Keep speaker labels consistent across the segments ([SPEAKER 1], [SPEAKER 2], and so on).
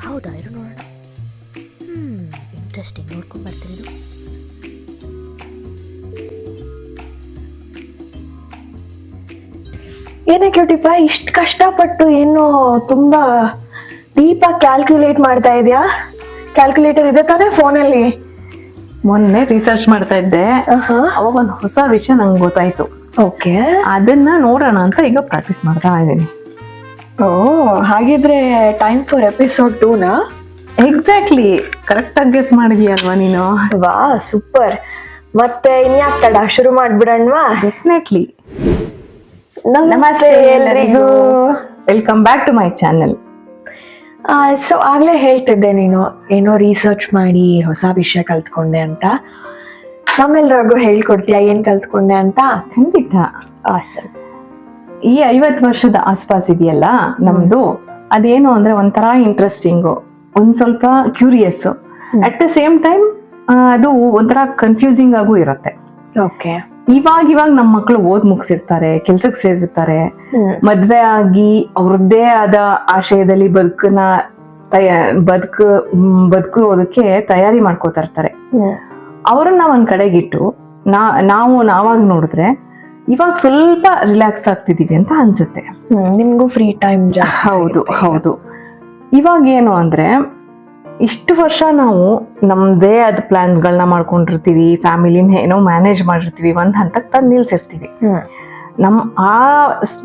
[SPEAKER 1] ಹೌದಾ, ಇರು ನೋಡೋಣ. ಇಂಟ್ರೆಸ್ಟಿಂಗ್, ನೋಡ್ಕೊಂಡು ಬರ್ತೀನಿ.
[SPEAKER 2] ಏನೇ ಕ್ಯೂಟಿಪ್ಪ, ಇಷ್ಟು ಕಷ್ಟಪಟ್ಟು ಏನು ತುಂಬಾ ಡೀಪಾಗಿ ಕ್ಯಾಲ್ಕುಲೇಟ್ ಮಾಡ್ತಾ ಇದೆಯಾ? ಕ್ಯಾಲ್ಕುಲೇಟರ್ ಇದೆ ತಾನೇ ಫೋನಲ್ಲಿ?
[SPEAKER 3] ಮೊನ್ನೆ ರಿಸರ್ಚ್ ಮಾಡ್ತಾ ಇದ್ದೆ, ಅವಾಗ ಒಂದು ಹೊಸ ವಿಷಯ ನಂಗೆ ಗೊತ್ತಾಯ್ತು.
[SPEAKER 2] ಓಕೆ,
[SPEAKER 3] ಅದನ್ನ ನೋಡೋಣ ಅಂತ ಈಗ ಪ್ರಾಕ್ಟೀಸ್ ಮಾಡ್ತಾ ಇದ್ದೀನಿ.
[SPEAKER 2] ಓ, ಹಾಗಿದ್ರೆ ಟೈಮ್ ಫಾರ್ ಎಪಿಸೋಡ್ 2ನಾ?
[SPEAKER 3] ಎಕ್ಸಾಕ್ಟ್ಲಿ, ಕರೆಕ್ಟ್ ಆಗಿ ಗೆಸ್ ಮಾಡಿದ್ಯಲ್ವಾ ನೀನು?
[SPEAKER 2] ವಾ, ಸೂಪರ್. ಮತ್ತೆ ಇನ್ಯಾಕ್ ತಡ, ಶುರು ಮಾಡ್ಬಿಡಣ್ವಾ?
[SPEAKER 3] ಡೆಫಿನೆಟ್ಲಿ.
[SPEAKER 2] ನಮಸ್ತೆ ಎಲ್ರಿಗೂ,
[SPEAKER 3] welcome back to my channel.
[SPEAKER 2] So ಆಗ್ಲೇ ಹೇಳ್ತಿದ್ದೆ, ನೀನು ಏನೋ ರಿಸರ್ಚ್ ಮಾಡಿ ಹೊಸ ವಿಷಯ ಕಲ್ತ್ಕೊಂಡೆ ಅಂತ. ನಮ್ಮೆಲ್ರಿಗೂ ಹೇಳ್ಕೊಡ್ತೀಯಾ ಏನ್ ಕಲ್ತ್ಕೊಂಡೆ ಅಂತ?
[SPEAKER 3] ಖಂಡಿತ.
[SPEAKER 2] ಆಸಮ್.
[SPEAKER 3] ಈ 50 ವರ್ಷದ ಆಸ್ಪಾಸ್ ಇದೆಯಲ್ಲ ನಮ್ದು, ಅದೇನು ಅಂದ್ರೆ ಒಂಥರ ಇಂಟ್ರೆಸ್ಟಿಂಗು, ಒಂದ್ ಸ್ವಲ್ಪ curious, at the same time ಅದು ಒಂಥರ ಕನ್ಫ್ಯೂಸಿಂಗ್ ಆಗೂ ಇರುತ್ತೆ.
[SPEAKER 2] ಓಕೆ.
[SPEAKER 3] ಇವಾಗ ನಮ್ಮ ಮಕ್ಕಳು ಓದ್ ಮುಗಿಸಿರ್ತಾರೆ, ಕೆಲ್ಸಕ್ಕೆ ಸೇರಿರ್ತಾರೆ, ಮದ್ವೆ ಆಗಿ ಅವ್ರದ್ದೇ ಆದ ಆಶಯದಲ್ಲಿ ಬದುಕೋದಕ್ಕೆ ತಯಾರಿ ಮಾಡ್ಕೋತಾ ಇರ್ತಾರೆ. ಅವ್ರನ್ನ ಒಂದ್ ಕಡೆಗಿಟ್ಟು ನಾವಾಗ ನೋಡಿದ್ರೆ ಇವಾಗ ಸ್ವಲ್ಪ ರಿಲ್ಯಾಕ್ಸ್ ಆಗ್ತಿದೀವಿ ಅಂತ ಅನ್ಸುತ್ತೆ.
[SPEAKER 2] ನಿಮ್ಗೂ ಫ್ರೀ ಟೈಮ್ ಜಾಸ್ತಿ.
[SPEAKER 3] ಹೌದು. ಇವಾಗ ಏನು ಅಂದ್ರೆ, ಇಷ್ಟು ವರ್ಷ ನಾವು ನಮ್ದೇ ಆದ ಪ್ಲಾನ್ಸ್ಗಳನ್ನ ಮಾಡ್ಕೊಂಡಿರ್ತೀವಿ, ಫ್ಯಾಮಿಲಿನ ಏನೋ ಮ್ಯಾನೇಜ್ ಮಾಡಿರ್ತೀವಿ, ಒಂದ್ ಹಂತಕ್ಕೆ ತಂದು ನಿಲ್ಸಿರ್ತೀವಿ. ಆ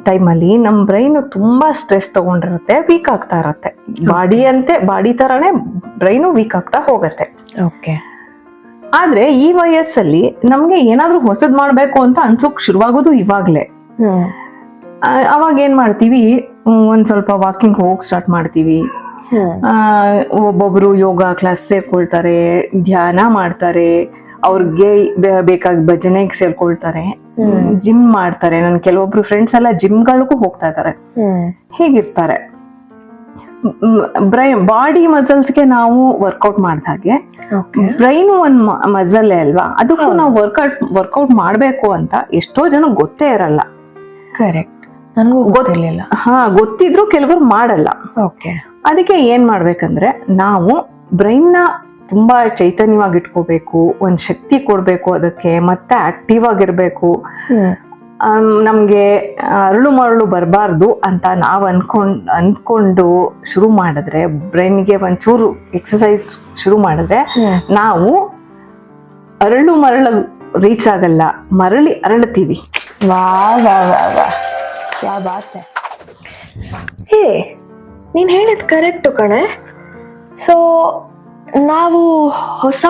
[SPEAKER 3] ಟೈಮಲ್ಲಿ ನಮ್ಮ ಬ್ರೈನ್ ತುಂಬಾ ಸ್ಟ್ರೆಸ್ ತಗೊಂಡಿರುತ್ತೆ, ವೀಕ್ ಆಗ್ತಾ ಇರತ್ತೆ. ಬಾಡಿ ತರಾನೇ ಬ್ರೈನು ವೀಕ್ ಆಗ್ತಾ ಹೋಗತ್ತೆ.
[SPEAKER 2] ಓಕೆ.
[SPEAKER 3] ಆದ್ರೆ ಈ ವಯಸ್ಸಲ್ಲಿ ನಮ್ಗೆ ಏನಾದ್ರೂ ಹೊಸದ್ ಮಾಡ್ಬೇಕು ಅಂತ ಅನ್ಸೋಕ್ ಶುರುವಾಗೋದು ಇವಾಗ್ಲೇ. ಅವಾಗ ಏನ್ ಮಾಡ್ತೀವಿ, ಒಂದ್ ಸ್ವಲ್ಪ ವಾಕಿಂಗ್ ಹೋಗಕ್ ಸ್ಟಾರ್ಟ್ ಮಾಡ್ತೀವಿ. ಒಬ್ಬೊಬ್ರು ಯೋಗ ಕ್ಲಾಸ್ ಸೇರ್ಕೊಳ್ತಾರೆ, ಧ್ಯಾನ ಮಾಡ್ತಾರೆ, ಅವ್ರಿಗೆ ಬೇಕಾದ ಭಜನೆಗೆ ಸೇರ್ಕೊಳ್ತಾರೆ, ಜಿಮ್ ಮಾಡ್ತಾರೆ. ನನ್ ಕೆಲವೊಬ್ರು ಫ್ರೆಂಡ್ಸ್ ಎಲ್ಲ ಜಿಮ್ಗಳಿಗೂ ಹೋಗ್ತಾ ಇದಾರೆ. ಹೇಗಿರ್ತಾರೆ, ಬಾಡಿ ಮಸಲ್ಸ್ಗೆ ನಾವು ವರ್ಕೌಟ್ ಮಾಡಿದ ಹಾಗೆ ಬ್ರೈನ್ ಒಂದ್ ಮಸಲ್ ಅಲ್ವಾ, ಅದಕ್ಕೂ ನಾವು ವರ್ಕೌಟ್ ಮಾಡ್ಬೇಕು ಅಂತ ಎಷ್ಟೋ ಜನ ಗೊತ್ತೇ ಇರಲ್ಲ.
[SPEAKER 2] ಕರೆಕ್ಟ್, ನನಗೂ ಗೊತ್ತಿರಲಿಲ್ಲ.
[SPEAKER 3] ಗೊತ್ತಿದ್ರು ಕೆಲವರು ಮಾಡಲ್ಲ.
[SPEAKER 2] ಓಕೆ.
[SPEAKER 3] ಅದಕ್ಕೆ ಏನ್ ಮಾಡ್ಬೇಕಂದ್ರೆ, ನಾವು ಬ್ರೈನ್ ನ ತುಂಬಾ ಚೈತನ್ಯವಾಗಿ ಇಟ್ಕೋಬೇಕು, ಒಂದ್ ಶಕ್ತಿ ಕೊಡ್ಬೇಕು ಅದಕ್ಕೆ, ಮತ್ತೆ ಆಕ್ಟಿವ್ ಆಗಿರ್ಬೇಕು. ನಮ್ಗೆ ಅರಳು ಮರಳು ಬರಬಾರ್ದು ಅಂತ ನಾವ್ ಅಂದ್ಕೊಂಡು ಶುರು ಮಾಡಿದ್ರೆ, ಬ್ರೈನ್ಗೆ ಒಂಚೂರು ಎಕ್ಸಸೈಸ್ ಶುರು ಮಾಡಿದ್ರೆ, ನಾವು ಅರಳು ಮರಳು ರೀಚ್ ಆಗಲ್ಲ, ಮರಳಿ ಅರಳ್ತೀವಿ.
[SPEAKER 2] ವಾ ವಾ ವಾ ವಾ, ಯಾ ಬಾತ್ ಹೈ. ಹೇ, ನೀನು ಹೇಳಿದ ಕರೆಕ್ಟು ಕಣೆ. ಸೊ ನಾವು ಹೊಸ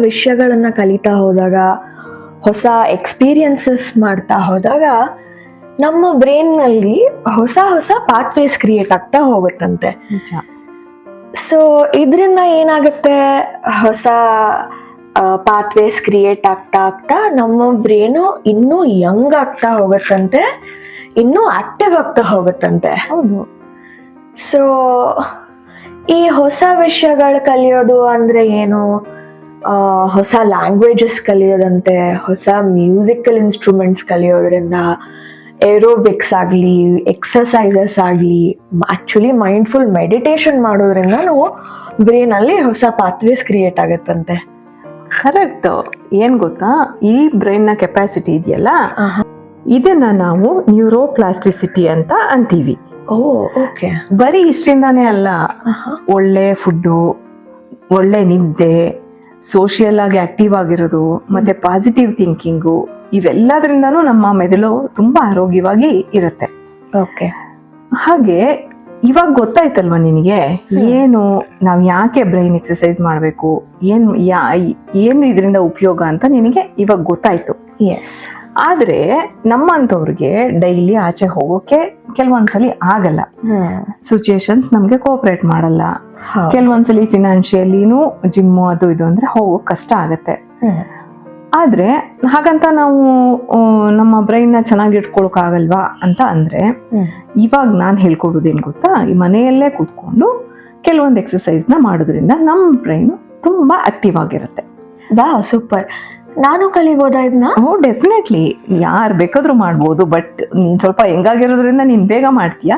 [SPEAKER 2] ವಿಷಯಗಳನ್ನು ಕಲಿತಾ ಹೋದಾಗ, ಹೊಸ ಎಕ್ಸ್ಪೀರಿಯನ್ಸಸ್ ಮಾಡ್ತಾ ಹೋದಾಗ, ನಮ್ಮ ಬ್ರೈನ್ನಲ್ಲಿ ಹೊಸ ಪಾತ್ವೇಸ್ ಕ್ರಿಯೇಟ್ ಆಗ್ತಾ ಹೋಗುತ್ತಂತೆ. ಸೊ ಇದರಿಂದ ಏನಾಗುತ್ತೆ, ಹೊಸ ಪಾತ್ವೇಸ್ ಕ್ರಿಯೇಟ್ ಆಗ್ತಾ ನಮ್ಮ ಬ್ರೈನು ಇನ್ನೂ ಯಂಗ್ ಆಗ್ತಾ ಹೋಗುತ್ತಂತೆ, ಇನ್ನೂ ಆಕ್ಟಿವ್ ಆಗ್ತಾ ಹೋಗುತ್ತಂತೆ.
[SPEAKER 3] ಹೌದು.
[SPEAKER 2] ಸೊ ಈ ಹೊಸ ವಿಷಯಗಳು ಕಲಿಯೋದು ಅಂದ್ರೆ ಏನು? ಹೊಸ ಲ್ಯಾಂಗ್ವೇಜಸ್ ಕಲಿಯೋದಂತೆ, ಹೊಸ ಮ್ಯೂಸಿಕಲ್ ಇನ್ಸ್ಟ್ರೂಮೆಂಟ್ಸ್ ಕಲಿಯೋದ್ರಿಂದ, ಏರೋಬಿಕ್ಸ್ ಆಗಲಿ, ಎಕ್ಸಸೈಸಸ್ ಆಗಲಿ, ಆಕ್ಚುಲಿ ಮೈಂಡ್ಫುಲ್ ಮೆಡಿಟೇಷನ್ ಮಾಡೋದ್ರಿಂದ ನಾವು ಬ್ರೈನಲ್ಲಿ ಹೊಸ ಪಾತ್ವೇಸ್ ಕ್ರಿಯೇಟ್ ಆಗುತ್ತಂತೆ.
[SPEAKER 3] ಕರೆಕ್ಟ್. ಏನ್ ಗೊತ್ತಾ, ಈ ಬ್ರೈನ್ ನ ಕೆಪಾಸಿಟಿ ಇದೆಯಲ್ಲ, ಇದನ್ನ ನಾವು ನ್ಯೂರೋಪ್ಲಾಸ್ಟಿಸಿಟಿ ಅಂತ ಅಂತೀವಿ.
[SPEAKER 2] ಓಕೆ.
[SPEAKER 3] ಬರೀ ಇಷ್ಟಿಂದಾನೇ ಅಲ್ಲ, ಒಳ್ಳೆ ಫುಡ್ಡು, ಒಳ್ಳೆ ನಿದ್ದೆ, ಸೋಷಿಯಲ್ ಆಗಿ ಆಕ್ಟಿವ್ ಆಗಿರೋದು, ಮತ್ತೆ ಪಾಸಿಟಿವ್ ಥಿಂಕಿಂಗು, ಇವೆಲ್ಲದ್ರಿಂದನೂ ನಮ್ಮ ಮೆದುಳು ತುಂಬಾ ಆರೋಗ್ಯವಾಗಿ ಇರುತ್ತೆ.
[SPEAKER 2] ಓಕೆ.
[SPEAKER 3] ಹಾಗೆ ಇವಾಗ ಗೊತ್ತಾಯ್ತಲ್ವಾ ನಿನಗೆ, ಏನು ನಾವ್ ಯಾಕೆ ಬ್ರೈನ್ ಎಕ್ಸಸೈಸ್ ಮಾಡ್ಬೇಕು, ಏನು ಇದರಿಂದ ಉಪಯೋಗ ಅಂತ ನಿನಗೆ ಇವಾಗ ಗೊತ್ತಾಯ್ತು.
[SPEAKER 2] ಎಸ್.
[SPEAKER 3] ಆದ್ರೆ ನಮ್ಮಂತವ್ರಿಗೆ ಡೈಲಿ ಆಚೆ ಹೋಗೋಕೆ ಕೆಲವೊಂದ್ಸಲಿ ಆಗಲ್ಲ, ಸಿಚುಯೇಷನ್ಸ್ ನಮ್ಗೆ ಕೋಆಪರೇಟ್ ಮಾಡಲ್ಲ. ಕೆಲವೊಂದ್ಸಲಿ ಫಿನಾನ್ಷಿಯಲಿನೂ ಜಿಮ್ಮು ಅದು ಇದು ಅಂದ್ರೆ ಹೋಗೋಕ್ ಕಷ್ಟ ಆಗತ್ತೆ. ಆದ್ರೆ ಹಾಗಂತ ನಾವು ನಮ್ಮ ಬ್ರೈನ್ ನ ಚೆನ್ನಾಗಿ ಇಟ್ಕೊಳಕ್ ಆಗಲ್ವಾ ಅಂತ ಅಂದ್ರೆ, ಇವಾಗ ನಾನ್ ಹೇಳ್ಕೊಡೋದೇನ್ ಗೊತ್ತಾ, ಈ ಮನೆಯಲ್ಲೇ ಕೂತ್ಕೊಂಡು ಕೆಲವೊಂದು ಎಕ್ಸಸೈಸ್ನ ಮಾಡೋದ್ರಿಂದ ನಮ್ಮ ಬ್ರೈನ್ ತುಂಬಾ ಆಕ್ಟಿವ್ ಆಗಿರುತ್ತೆ.
[SPEAKER 2] ಬಾ ಸೂಪರ್. ನಾನು ಕಲಿಬೋದಾ ಇದನ್ನ?
[SPEAKER 3] ಓ ಡೆಫಿನೆಟ್ಲಿ, ಯಾರು ಬೇಕಾದ್ರೂ ಮಾಡ್ಬೋದು. ಬಟ್ ನೀನ್ ಸ್ವಲ್ಪ ಹೆಂಗಾಗಿರೋದ್ರಿಂದ ನೀನ್ ಬೇಗ ಮಾಡ್ತೀಯ.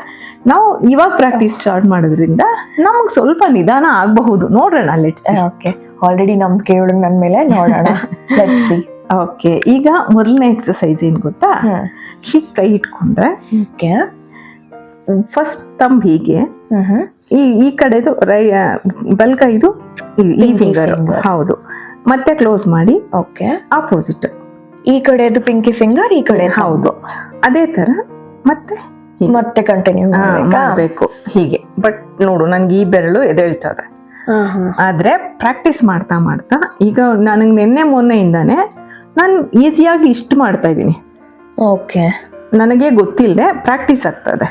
[SPEAKER 3] ನಾವು ಇವಾಗ ಪ್ರಾಕ್ಟೀಸ್ ಸ್ಟಾರ್ಟ್ ಮಾಡೋದ್ರಿಂದ ನಮಗ್ ಸ್ವಲ್ಪ ನಿಧಾನ ಆಗಬಹುದು. ನೋಡೋಣ, ಲೆಟ್ಸ್ ಸಿ.
[SPEAKER 2] ಓಕೆ, ಆಲ್ರೆಡಿ ನಂಬಿಕೆ ಇವಳು ನನ್ನ ಮೇಲೆ, ನೋಡೋಣ. Let's see.
[SPEAKER 3] ಓಕೆ, ಈಗ ಮೊದಲನೇ ಎಕ್ಸಸೈಸ್ ಏನ್ ಗೊತ್ತಾ? ಹೀಗೆ ಕೈ ಇಟ್ಕೊಂಡ್ರೆ
[SPEAKER 2] ಓಕೆ,
[SPEAKER 3] ಫಸ್ಟ್ ತಂಬ್ ಹೀಗೆ, ಈ ಕಡೆದು ಬಲ್ಗೈದು ಈ ಫಿಂಗರ್, ಹೌದು, ಮತ್ತೆ ಕ್ಲೋಸ್ ಮಾಡಿ.
[SPEAKER 2] ಓಕೆ,
[SPEAKER 3] ಆಪೋಸಿಟ್,
[SPEAKER 2] ಈ ಕಡೆದು ಪಿಂಕಿ ಫಿಂಗರ್, ಈ ಕಡೆ,
[SPEAKER 3] ಹೌದು, ಅದೇ ತರ ಮತ್ತೆ
[SPEAKER 2] ಮತ್ತೆ ಕಂಟಿನ್ಯೂ
[SPEAKER 3] ಮಾಡಬೇಕು ಹೀಗೆ. ಬಟ್ ನೋಡು, ನನ್ಗೆ ಈ ಬೆರಳು ಎದ್ದೇಳ್ತದೆ. ಆದ್ರೆ ಪ್ರಾಕ್ಟೀಸ್ ಮಾಡ್ತಾ ಮಾಡ್ತಾ ಈಗ ನನಗೆ ನಿನ್ನೆ ಮೊನ್ನೆಯಿಂದಾನೆ ನಾನು ಈಸಿಯಾಗಿ ಇಷ್ಟು ಮಾಡ್ತಾ ಇದ್ದೀನಿ.
[SPEAKER 2] ಓಕೆ,
[SPEAKER 3] ನನಗೆ ಗೊತ್ತಿಲ್ಲದೆ ಪ್ರಾಕ್ಟೀಸ್ ಆಗ್ತದೆ.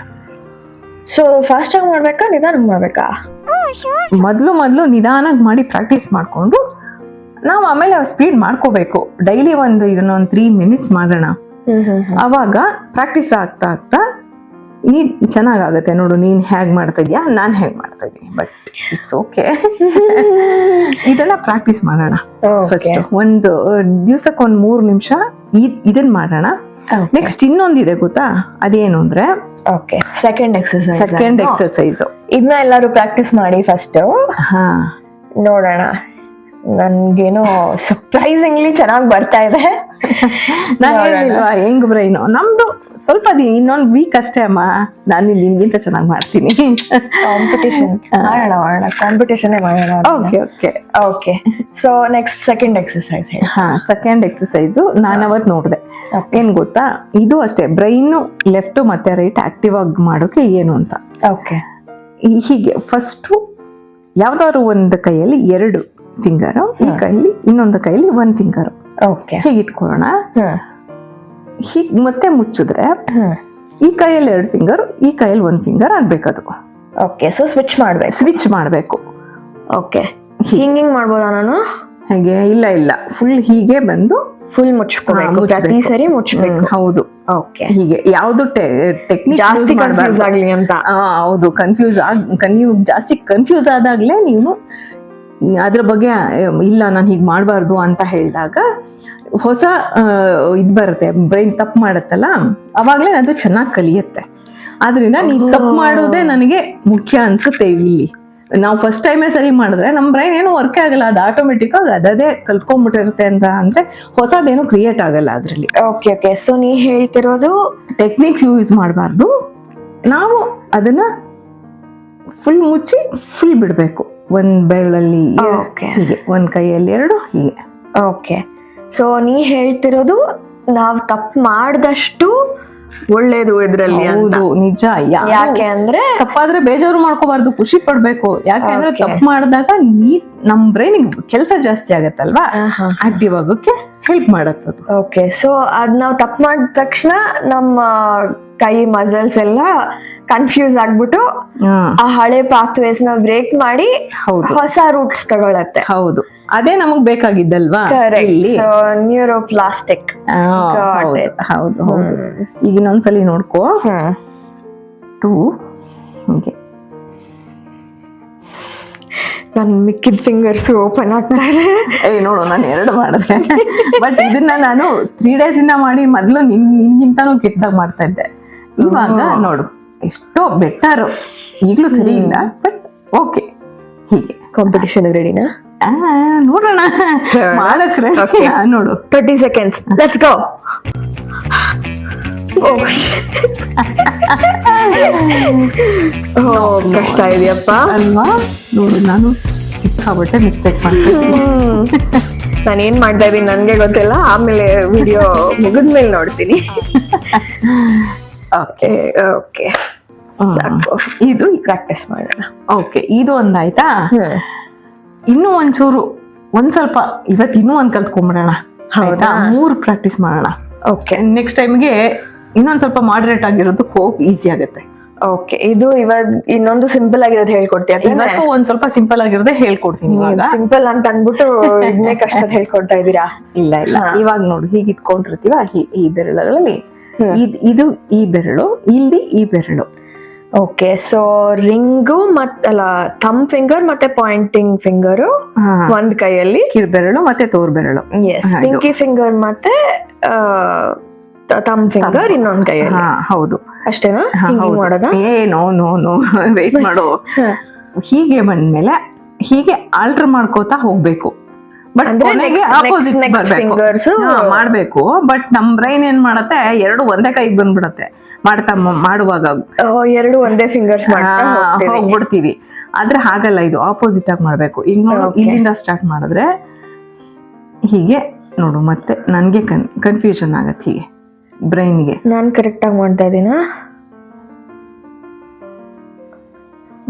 [SPEAKER 2] ಸೊ ಫಾಸ್ಟ್ ಆಗಿ ಮಾಡ್ಬೇಕಾ ನಿಧಾನಕ್ಕೆ ಮಾಡ್ಬೇಕಾ?
[SPEAKER 3] ಮೊದಲು ನಿಧಾನಾಗಿ ಮಾಡಿ ಪ್ರಾಕ್ಟೀಸ್ ಮಾಡಿಕೊಂಡು ನಾವು ಆಮೇಲೆ ಸ್ಪೀಡ್ ಮಾಡ್ಕೋಬೇಕು. ಡೈಲಿ ಇದನ್ನೊಂದು 3 ಮಿನಿಟ್ಸ್ ಮಾಡೋಣ. ಅವಾಗ ಪ್ರಾಕ್ಟೀಸ್ ಆಗ್ತಾ ಆಗ್ತಾ ನೀ ಚೆನ್ನಾಗಾಗತ್ತೆ. ನೋಡು, ನೀನ್ ಹೇಗ್ ಮಾಡ್ತಾ ಇದೀಯಾ, ನಾನ್ ಹೇಗ್ ಮಾಡ್ತಾ ಇದೀನಿ. But it's okay. ಇದೆಲ್ಲ ಪ್ರಾಕ್ಟೀಸ್ ಮಾಡೋಣ. ಫಸ್ಟ್ ಒಂದು ದಿವ್ಸಕ್ಕೆ 3 ನಿಮಿಷ ಇದನ್ ಮಾಡೋಣ. ನೆಕ್ಸ್ಟ್ ಇನ್ನೊಂದಿದೆ ಗೊತ್ತಾ, ಅದೇನು ಅಂದ್ರೆ ಸೆಕೆಂಡ್ ಎಕ್ಸರ್ಸೈಸ್.
[SPEAKER 2] ಇದನ್ನ ಎಲ್ಲರೂ ಪ್ರಾಕ್ಟೀಸ್ ಮಾಡಿ ಫಸ್ಟ್. ನೋಡೋಣ, ನನ್ಗೇನೋ ಸರ್ಪ್ರೈಸಿಂಗ್ಲಿ ಚೆನ್ನಾಗಿ ಬರ್ತಾ ಇದೆ.
[SPEAKER 3] ನಾನು ಹೇಳಿಲ್ವಾ ಹೆಂಗ್ ಬ್ರೈನ್ ನಮ್ದು ಸ್ವಲ್ಪ ಇನ್ನೊಂದು ವೀಕ್ ಅಷ್ಟೇ ಅಮ್ಮ. ನಾನು ನಿನ್ಗಿಂತ ಚೆನ್ನಾಗಿ ಮಾಡ್ತೀನಿ.
[SPEAKER 2] ಕಾಂಪಿಟೇಷನ್ ಮಾಡೋಣ, ಕಾಂಪಿಟೇಷನ್ ಮಾಡೋಣ. Okay, so next second exercise.
[SPEAKER 3] Second exercise ನಾನು ಅವತ್ತು ನೋಡಿದೆ. ಏನ್ ಗೊತ್ತಾ, ಇದು ಅಷ್ಟೇ, ಬ್ರೈನ್ ಲೆಫ್ಟ್ ಮತ್ತೆ ರೈಟ್ ಆಕ್ಟಿವ್ ಆಗಿ ಮಾಡೋಕೆ ಏನು ಅಂತ.
[SPEAKER 2] ಓಕೆ,
[SPEAKER 3] ಹೀಗೆ ಫಸ್ಟ್ ಯಾವ್ದಾದ್ರು ಒಂದು ಕೈಯಲ್ಲಿ 2 ಫಿಂಗರ್, ಈ ಕೈಯಲ್ಲಿ ಇನ್ನೊಂದು ಕೈಯಲ್ಲಿ 1 ಫಿಂಗರ್.
[SPEAKER 2] ಓಕೆ,
[SPEAKER 3] ಹೀಗೆ ಇಟ್ಕೊಳ್ಳೋಣ. ಹೀಗೆ ಮತ್ತೆ ಮುಚ್ಚಿದ್ರೆ ಈ ಕೈಯಲ್ಲಿ 2 ಫಿಂಗರ್, ಈ ಕೈಯಲ್ಲಿ 1 ಫಿಂಗರ್ ಆಗ್ಬೇಕದು.
[SPEAKER 2] ಓಕೆ, ಸೊ ಸ್ವಿಚ್ ಮಾಡ್ಬೇಕು. ಓಕೆ, ಹಿಂಗ್ ಮಾಡ್ಬೋದಾ ನಾನು?
[SPEAKER 3] ಹಾಗೆ ಇಲ್ಲ, ಫುಲ್ ಹೀಗೆ ಬಂದು
[SPEAKER 2] ಫುಲ್ ಮುಚ್ಕೋಬೇಕು, ಪ್ರತಿ ಸರಿ ಮುಚ್ಚಬೇಕು.
[SPEAKER 3] ಹೌದು,
[SPEAKER 2] ಓಕೆ,
[SPEAKER 3] ಹೀಗೆ ಯಾವ್ದು ಟೆಕ್ನಿಕ್
[SPEAKER 2] ಜಾಸ್ತಿ ಕನ್ಫ್ಯೂಸ್ ಆಗ್ಲಿ ಅಂತ.
[SPEAKER 3] ಹೌದು, ನೀವು ಜಾಸ್ತಿ ಕನ್ಫ್ಯೂಸ್ ಆದಾಗ್ಲೇ ನೀವು ಅದ್ರ ಬಗ್ಗೆ ಇಲ್ಲ ನಾನು ಹೀಗೆ ಮಾಡಬಾರ್ದು ಅಂತ ಹೇಳಿದಾಗ ಹೊಸ ಇದು ಬರುತ್ತೆ. ಬ್ರೈನ್ ತಪ್ಪು ಮಾಡುತ್ತಲ್ಲ, ಅವಾಗಲೇ ಅದು ಚೆನ್ನಾಗಿ ಕಲಿಯುತ್ತೆ. ಆದ್ರಿಂದ ನೀವು ತಪ್ಪು ಮಾಡೋದೇ ನನಗೆ ಮುಖ್ಯ ಅನ್ಸುತ್ತೆ. ಇಲ್ಲಿ ನಾವು ಫಸ್ಟ್ ಟೈಮೇ ಸರಿ ಮಾಡಿದ್ರೆ ನಮ್ಮ ಬ್ರೈನ್ ಏನು ವರ್ಕ್ ಆಗಲ್ಲ, ಅದು ಆಟೋಮೆಟಿಕ್ ಆಗಿ ಅದೇ ಕಲ್ತ್ಕೊಂಡ್ಬಿಟ್ಟಿರುತ್ತೆ. ಅಂದ್ರೆ ಹೊಸದೇನು ಕ್ರಿಯೇಟ್ ಆಗಲ್ಲ ಅದರಲ್ಲಿ.
[SPEAKER 2] ಓಕೆ, ಸೊ ನೀ ಹೇಳ್ತಿರೋದು
[SPEAKER 3] ಟೆಕ್ನಿಕ್ಸ್ ಯೂಸ್ ಮಾಡಬಾರ್ದು, ನಾವು ಅದನ್ನ ಫುಲ್ ಮುಚ್ಚಿ ಫುಲ್ ಬಿಡಬೇಕು. 1 ಬೆರಳಲ್ಲಿ ಹೀಗೆ, 1 ಕೈಯಲ್ಲಿ 2 ಹೀಗೆ.
[SPEAKER 2] ಓಕೆ, ಸೊ ನೀ ಹೇಳ್ತಿರೋದು ನಾವ್ ತಪ್ಪು ಮಾಡಿದಷ್ಟು ಒಳ್ಳೇದು ಇದ್ರಲ್ಲಿ.
[SPEAKER 3] ಹೌದು, ನಿಜ.
[SPEAKER 2] ಯಾಕೆ ಅಂದ್ರೆ
[SPEAKER 3] ತಪ್ಪಾದ್ರೆ ಬೇಜಾರು ಮಾಡ್ಕೋಬಾರ್ದು, ಖುಷಿ ಪಡ್ಬೇಕು. ಯಾಕೆ ಅಂದ್ರೆ ತಪ್ಪು ಮಾಡಿದಾಗ ನಮ್ ಬ್ರೈನ್ ಕೆಲಸ ಜಾಸ್ತಿ ಆಗತ್ತಲ್ವಾ, ಆಕ್ಟಿವ್ ಆಗೋಕೆ ಹೆಲ್ಪ್ ಮಾಡತ್ತದು.
[SPEAKER 2] ಓಕೆ, ಸೊ ಅದ್ ನಾವ್ ತಪ್ಪು ಮಾಡಿದ ತಕ್ಷಣ ನಮ್ಮ ಕೈ ಮಸಲ್ಸ್ ಎಲ್ಲ ಕನ್ಫ್ಯೂಸ್ ಆಗ್ಬಿಟ್ಟು ಆ ಹಳೆ ಪಾತ್ವೇಸ್ ನ ಬ್ರೇಕ್ ಮಾಡಿ ಹೊಸ ರೂಟ್ಸ್ ತಗೊಳತ್ತೆ.
[SPEAKER 3] ಹೌದು, ಅದೇ ನಮಗ್ ಬೇಕಾಗಿದ್ದಲ್ವಾ.
[SPEAKER 2] ನ್ಯೂರೋಪ್ಲಾಸ್ಟಿಕ್.
[SPEAKER 3] ಹೌದು, ಈಗ ಇನ್ನೊಂದ್ಸಲಿ ನೋಡ್ಕೋ. 2 ಹೀಗೆ,
[SPEAKER 2] ನನ್ ಮಿಕ್ಕಿದ ಫಿಂಗರ್ಸ್ ಓಪನ್ ಆಗ್ತಾ ಇದೆ.
[SPEAKER 3] ನೋಡು, ನಾನು 2 ಮಾಡಿದೆ. ಬಟ್ ಇದನ್ನ ನಾನು 3 days ಇಂದ ಮಾಡಿ ಮೊದ್ಲು ನಿನ್ಗಿಂತಾನು ಕೆಟ್ಟದಾಗ ಮಾಡ್ತಾ ಇದ್ದೆ. ಇವಾಗ ನೋಡು ಎಷ್ಟೋ ಬೆಟರ್. ಈಗ್ಲೂ ಸರಿ ಇಲ್ಲ, ಬಟ್ ಓಕೆ. ಹೀಗೆ
[SPEAKER 2] ಕಾಂಪಿಟೇಷನ್ ರೆಡಿನಾ?
[SPEAKER 3] ನೋಡೋಣ, ಮಾಡಕ್ ರೆಡಿ. ನೋಡು,
[SPEAKER 2] 30 seconds, ಲೆಟ್ಸ್ ಗೋ. ಕಷ್ಟ ಇದೆಯಪ್ಪ
[SPEAKER 3] ಅಲ್ವಾ? ನೋಡು, ನಾನು ಸಿಕ್ಕಾಬಟ್ಟೆ ಮಿಸ್ಟೇಕ್ ಮಾಡ್ತೀನಿ.
[SPEAKER 2] ನಾನೇನ್ ಮಾಡ್ತಾ ಇದೀನಿ ನನ್ಗೆ ಗೊತ್ತಿಲ್ಲ, ಆಮೇಲೆ ವಿಡಿಯೋ ಮುಗಿದ್ಮೇಲೆ ನೋಡ್ತೀನಿ. ಓಕೆ, ಸಾಕು, ಇದು ಪ್ರಾಕ್ಟೀಸ್ ಮಾಡೋಣ.
[SPEAKER 3] ಓಕೆ, ಇದು ಒಂದಾಯ್ತಾ? ಇನ್ನೂ ಒಂಚೂರು ಸ್ವಲ್ಪ ಇವತ್ತು ಇನ್ನೂ ಒಂದ್ ಕಲ್ತ್ಕೊಂಡ್ಬಿಡೋಣ. ಆಯ್ತಾ? 3 ಪ್ರಾಕ್ಟೀಸ್ ಮಾಡೋಣ.
[SPEAKER 2] ಓಕೆ,
[SPEAKER 3] ನೆಕ್ಸ್ಟ್ ಟೈಮ್ಗೆ ಇನ್ನೊಂದ್ ಸ್ವಲ್ಪ ಮಾಡರೇಟ್ ಆಗಿರೋದು ಹೋಗಿ ಈಸಿ ಆಗುತ್ತೆ.
[SPEAKER 2] ಓಕೆ, ಇದು ಇವಾಗ ಇನ್ನೊಂದು ಸಿಂಪಲ್ ಆಗಿರೋದು ಹೇಳ್ಕೊಡ್ತೀಯ?
[SPEAKER 3] ಇವತ್ತು ಒಂದ್ ಸ್ವಲ್ಪ ಸಿಂಪಲ್ ಆಗಿರೋದೇ ಹೇಳ್ಕೊಡ್ತೀನಿ.
[SPEAKER 2] ಸಿಂಪಲ್ ಅಂತ ಅನ್ಬಿಟ್ಟು ಇದನ್ನೇ ಕಷ್ಟದ ಹೇಳ್ಕೊಡ್ತಾ ಇದೀರಾ?
[SPEAKER 3] ಇಲ್ಲ, ಇವಾಗ ನೋಡು, ಹೀಗೆ ಇಟ್ಕೊಂಡಿರ್ತೀವ ಈ ಬೆರಳುಗಳಲ್ಲಿ. ಇದು ಈ ಬೆರಳು, ಇಲ್ಲಿ ಈ ಬೆರಳು.
[SPEAKER 2] ಓಕೆ, ಸೊ ರಿಂಗು ಅಲ್ಲ ಥಂಬ್ ಫಿಂಗರ್ ಮತ್ತೆ ಪಾಯಿಂಟಿಂಗ್ ಫಿಂಗರ್ ಒಂದ್ ಕೈಯಲ್ಲಿ,
[SPEAKER 3] ಕಿರುಬೆರಳು ಮತ್ತೆ ತೋರ್ಬೆರಳು.
[SPEAKER 2] ಎಸ್, ಪಿಂಕಿ ಫಿಂಗರ್ ಮತ್ತೆ ಥಂಬ್ ಫಿಂಗರ್ ಇನ್ನೊಂದ್ ಕೈಯಲ್ಲಿ.
[SPEAKER 3] ಹೌದು,
[SPEAKER 2] ಅಷ್ಟೇನಾ? ಮಾಡೋದ?
[SPEAKER 3] ನೋ ನೋ ನೋ, ವೇಟ್ ಮಾಡು. ಹೀಗೆ ಬಂದ್ಮೇಲೆ ಹೀಗೆ ಆಲ್ಟರ್ ಮಾಡ್ಕೋತಾ ಹೋಗ್ಬೇಕು. ಬಟ್ ಮಾಡ್ಬೇಕು. ಬಟ್ ನಮ್ ಬ್ರೈನ್ ಏನ್ ಮಾಡತ್ತೆ, ಎರಡು ಒಂದೇ ಕೈಗೆ ಬಂದ್ಬಿಡತ್ತೆ ಮಾಡುವಾಗ,
[SPEAKER 2] ಎರಡು ಒಂದೇ ಫಿಂಗರ್ಸ್
[SPEAKER 3] ಹೋಗ್ಬಿಡ್ತೀವಿ. ಆದ್ರೆ ಹಾಗಲ್ಲ, ಇದು ಆಪೋಸಿಟ್ ಆಗಿ ಮಾಡ್ಬೇಕು. ಈಗ ನೋಡು, ಇಲ್ಲಿಂದ ಸ್ಟಾರ್ಟ್ ಮಾಡಿದ್ರೆ ಹೀಗೆ ನೋಡು, ಮತ್ತೆ ನನ್ಗೆ ಕನ್ಫ್ಯೂಷನ್ ಆಗತ್ತೆ ಹೀಗೆ ಬ್ರೈನ್ಗೆ.
[SPEAKER 2] ನಾನ್ ಕರೆಕ್ಟ್ ಆಗಿ ಮಾಡ್ತಾ ಇದೀನಾ?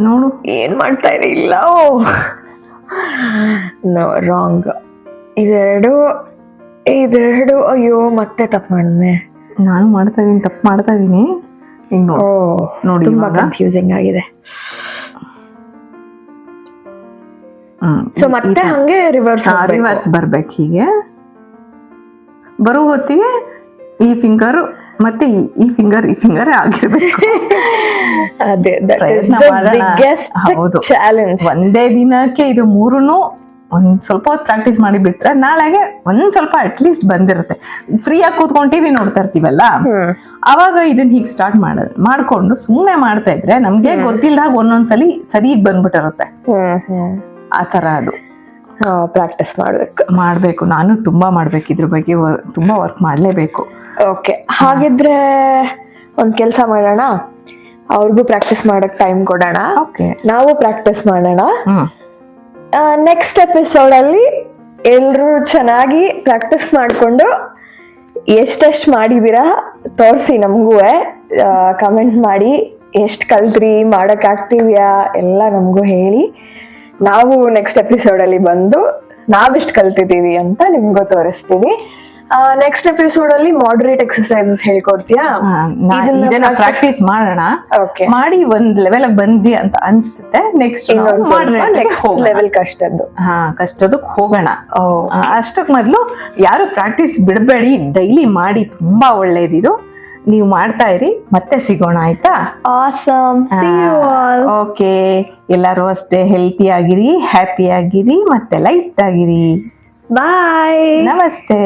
[SPEAKER 3] ನೋಡು
[SPEAKER 2] ಏನ್ ಮಾಡ್ತಾ ಇದೆ. ಇಲ್ಲ, ನೋ, ರಾಂಗ್. ಇದೆರಡು, ಅಯ್ಯೋ ಮತ್ತೆ ತಪ್ಪು ಮಾಡಿದ್ನೆ.
[SPEAKER 3] ನಾನು ತಪ್ಪು ಮಾಡ್ತಾ ಇದೀನಿ. ಈಗ ನೋಡಿ,
[SPEAKER 2] ತುಂಬಾ ಕನ್ಫ್ಯೂಸಿಂಗ್ ಆಗಿದೆ. ಸೊ ಮತ್ತೆ ಹಂಗೆ ರಿವರ್ಸ್
[SPEAKER 3] ಬರ್ಬೇಕು. ಹೀಗೆ ಬರೋ ಹೊತ್ತಿಗೆ ಈ ಫಿಂಗರ್ ಮತ್ತೆ ಈ ಫಿಂಗರ್ ಆಗಿರ್ಬೇಕು.
[SPEAKER 2] ಅದೇ ಚಾಲೆಂಜ್.
[SPEAKER 3] ಒಂದೇ ದಿನಕ್ಕೆ ಇದು ಮೂರನ್ನು ಒಂದ್ ಸ್ವಲ್ಪ ಹೊತ್ತು ಪ್ರಾಕ್ಟೀಸ್ ಮಾಡಿ ಬಿಟ್ರೆ ನಾಳೆಗೆ ಒಂದ್ ಸ್ವಲ್ಪ ಅಟ್ಲೀಸ್ಟ್ ಬಂದಿರುತ್ತೆ. ಫ್ರೀ ಆಗಿ ಕೂತ್ಕೊಂಡು ಟಿವಿ ನೋಡ್ತಾ ಇರ್ತೀವಲ್ಲ, ಅವಾಗ ಇದನ್ನ ಹೀಗೆ ಸ್ಟಾರ್ಟ್ ಮಾಡ್ಕೊಂಡು ಸುಮ್ನೆ ಮಾಡ್ತಾ ಇದ್ರೆ ನಮ್ಗೆ ಗೊತ್ತಿಲ್ದಾಗ ಒಂದೊಂದ್ಸಲಿ ಸರಿಗ್ ಬಂದ್ಬಿಟ್ಟಿರುತ್ತೆ. ಆ ತರ ಅದು
[SPEAKER 2] ಪ್ರಾಕ್ಟೀಸ್
[SPEAKER 3] ಮಾಡ್ಬೇಕು. ನಾನು ತುಂಬಾ ಮಾಡ್ಬೇಕು, ಇದ್ರ ಬಗ್ಗೆ ತುಂಬಾ ವರ್ಕ್ ಮಾಡ್ಲೇಬೇಕು.
[SPEAKER 2] ಓಕೆ, ಹಾಗಿದ್ರೆ ಒಂದ್ ಕೆಲ್ಸ ಮಾಡೋಣ, ಅವ್ರಿಗೂ ಪ್ರಾಕ್ಟೀಸ್ ಮಾಡಕ್ ಟೈಮ್ ಕೊಡೋಣ, ನಾವು ಪ್ರಾಕ್ಟೀಸ್ ಮಾಡೋಣ. ನೆಕ್ಸ್ಟ್ ಎಪಿಸೋಡ್ ಅಲ್ಲಿ ಎಲ್ರು ಚೆನ್ನಾಗಿ ಪ್ರಾಕ್ಟೀಸ್ ಮಾಡ್ಕೊಂಡು ಎಷ್ಟೆಷ್ಟು ಮಾಡಿದೀರಾ ತೋರಿಸಿ, ನಮಗೂ ಕಮೆಂಟ್ ಮಾಡಿ. ಎಷ್ಟು ಕಲ್ತ್ರಿ, ಮಾಡಕ್ ಆಗ್ತಿದ್ಯಾ ಎಲ್ಲ ನಮಗೂ ಹೇಳಿ. ನಾವು ನೆಕ್ಸ್ಟ್ ಎಪಿಸೋಡ್ ಅಲ್ಲಿ ಬಂದು ನಾವೆಷ್ಟು ಕಲ್ತಿದೀವಿ ಅಂತ ನಿಮ್ಗೂ ತೋರಿಸ್ತೀವಿ. ನೆಕ್ಸ್ಟ್ ಎಪಿಸೋಡ್ ಅಲ್ಲಿ ಮಾಡರೇಟ್ ಎಕ್ಸರ್ಸೈಸಸ್ ಹೇಳ್ಕೊಡ್ತೀಯಾ?
[SPEAKER 3] ಪ್ರಾಕ್ಟೀಸ್ ಮಾಡೋಣ, ಮಾಡಿ ಒಂದ್ ಲೆವೆಲ್ ಬಂದ್ವಿ ಅಂತ ಅನ್ಸುತ್ತೆ. ನೆಕ್ಸ್ಟ್
[SPEAKER 2] ಲೆವೆಲ್
[SPEAKER 3] ಕಷ್ಟದಕ್ಕೆ ಹೋಗೋಣ. ಅಷ್ಟಕ್ ಮೊದ್ಲು ಯಾರು ಪ್ರಾಕ್ಟೀಸ್ ಬಿಡಬೇಡಿ, ಡೈಲಿ ಮಾಡಿ, ತುಂಬಾ ಒಳ್ಳೇದಿದು. ನೀವು ಮಾಡ್ತಾ ಇರಿ, ಮತ್ತೆ ಸಿಗೋಣ, ಆಯ್ತಾ?
[SPEAKER 2] Awesome, see you all.
[SPEAKER 3] Okay, ಎಲ್ಲರೂ ಅಷ್ಟೇ ಹೆಲ್ತಿ ಆಗಿರಿ, ಹ್ಯಾಪಿ ಆಗಿರಿ, ಮತ್ತೆ ಲೈಟ್ ಆಗಿರಿ.
[SPEAKER 2] ಬಾಯ್,
[SPEAKER 3] ನಮಸ್ತೆ.